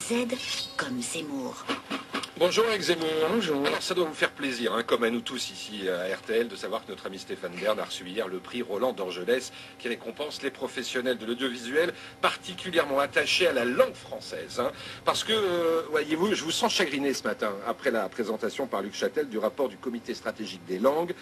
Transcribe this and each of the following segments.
Z comme Zemmour. Bonjour avec Zemmour. Bonjour. Alors ça doit vous faire plaisir, hein, comme à nous tous ici à RTL, de savoir que notre ami Stéphane Bern a reçu hier le prix Roland d'Angelès, qui récompense les professionnels de l'audiovisuel particulièrement attachés à la langue française. Hein, parce que, voyez-vous, je vous sens chagriné ce matin, après la présentation par Luc Châtel du rapport du Comité stratégique des langues,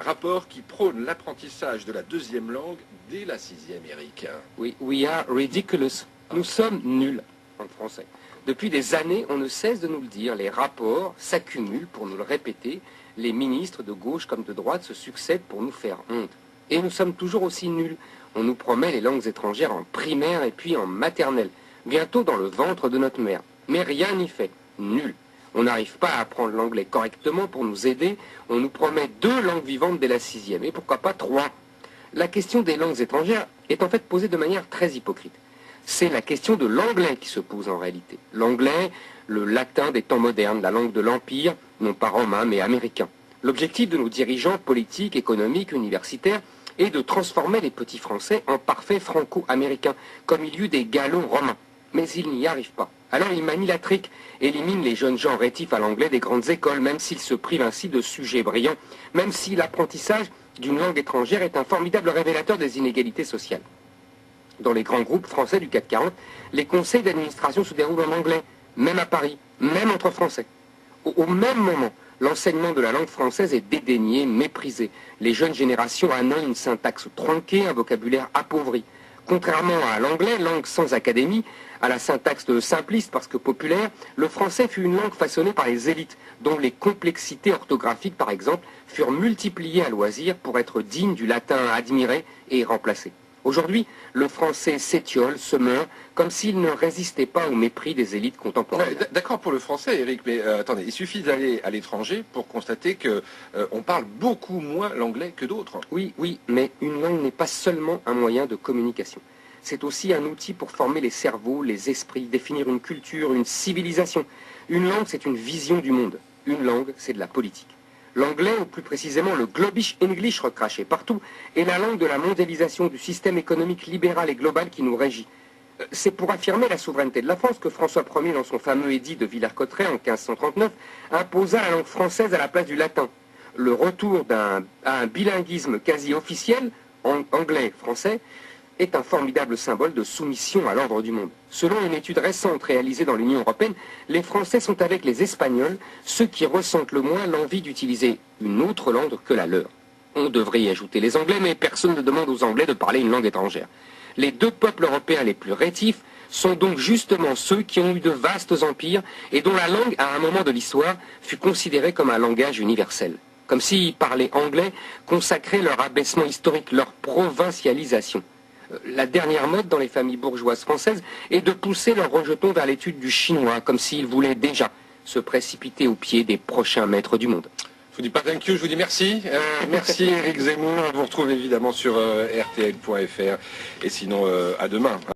rapport qui prône l'apprentissage de la deuxième langue dès la 6e, Eric. We are ridiculous. Nous sommes nuls en français. Depuis des années, on ne cesse de nous le dire. Les rapports s'accumulent pour nous le répéter. Les ministres de gauche comme de droite se succèdent pour nous faire honte. Et nous sommes toujours aussi nuls. On nous promet les langues étrangères en primaire et puis en maternelle. Bientôt dans le ventre de notre mère. Mais rien n'y fait. Nul. On n'arrive pas à apprendre l'anglais correctement pour nous aider. On nous promet 2 langues vivantes dès la 6e. Et pourquoi pas 3 ? La question des langues étrangères est en fait posée de manière très hypocrite. C'est la question de l'anglais qui se pose en réalité. L'anglais, le latin des temps modernes, la langue de l'Empire, non pas romain mais américain. L'objectif de nos dirigeants politiques, économiques, universitaires est de transformer les petits Français en parfaits franco-américains, comme il y eut des galons romains. Mais ils n'y arrivent pas. Alors ils manient la trique, éliminent les jeunes gens rétifs à l'anglais des grandes écoles, même s'ils se privent ainsi de sujets brillants, même si l'apprentissage d'une langue étrangère est un formidable révélateur des inégalités sociales. Dans les grands groupes français du CAC 40, les conseils d'administration se déroulent en anglais, même à Paris, même entre Français. Au même moment, l'enseignement de la langue française est dédaigné, méprisé. Les jeunes générations annoient une syntaxe tronquée, un vocabulaire appauvri. Contrairement à l'anglais, langue sans académie, à la syntaxe simpliste parce que populaire, le français fut une langue façonnée par les élites, dont les complexités orthographiques, par exemple, furent multipliées à loisir pour être dignes du latin admiré et remplacé. Aujourd'hui, le français s'étiole, se meurt, comme s'il ne résistait pas au mépris des élites contemporaines. Ouais, d'accord pour le français, Eric, mais attendez, il suffit d'aller à l'étranger pour constater qu'on parle beaucoup moins l'anglais que d'autres. Oui, mais une langue n'est pas seulement un moyen de communication. C'est aussi un outil pour former les cerveaux, les esprits, définir une culture, une civilisation. Une langue, c'est une vision du monde. Une langue, c'est de la politique. L'anglais, ou plus précisément le globish English recraché partout, est la langue de la mondialisation du système économique libéral et global qui nous régit. C'est pour affirmer la souveraineté de la France que François Ier, dans son fameux édit de Villers-Cotterêts en 1539, imposa la langue française à la place du latin. Le retour à un bilinguisme quasi officiel, anglais-français, est un formidable symbole de soumission à l'ordre du monde. Selon une étude récente réalisée dans l'Union européenne, les Français sont avec les Espagnols ceux qui ressentent le moins l'envie d'utiliser une autre langue que la leur. On devrait y ajouter les Anglais, mais personne ne demande aux Anglais de parler une langue étrangère. Les 2 peuples européens les plus rétifs sont donc justement ceux qui ont eu de vastes empires et dont la langue, à un moment de l'histoire, fut considérée comme un langage universel. Comme si parler anglais consacrait leur abaissement historique, leur provincialisation. La dernière mode dans les familles bourgeoises françaises est de pousser leurs rejetons vers l'étude du chinois, comme s'ils voulaient déjà se précipiter aux pieds des prochains maîtres du monde. Je vous dis pas thank you, je vous dis merci. Merci Eric Zemmour, on vous retrouve évidemment sur rtl.fr et sinon à demain.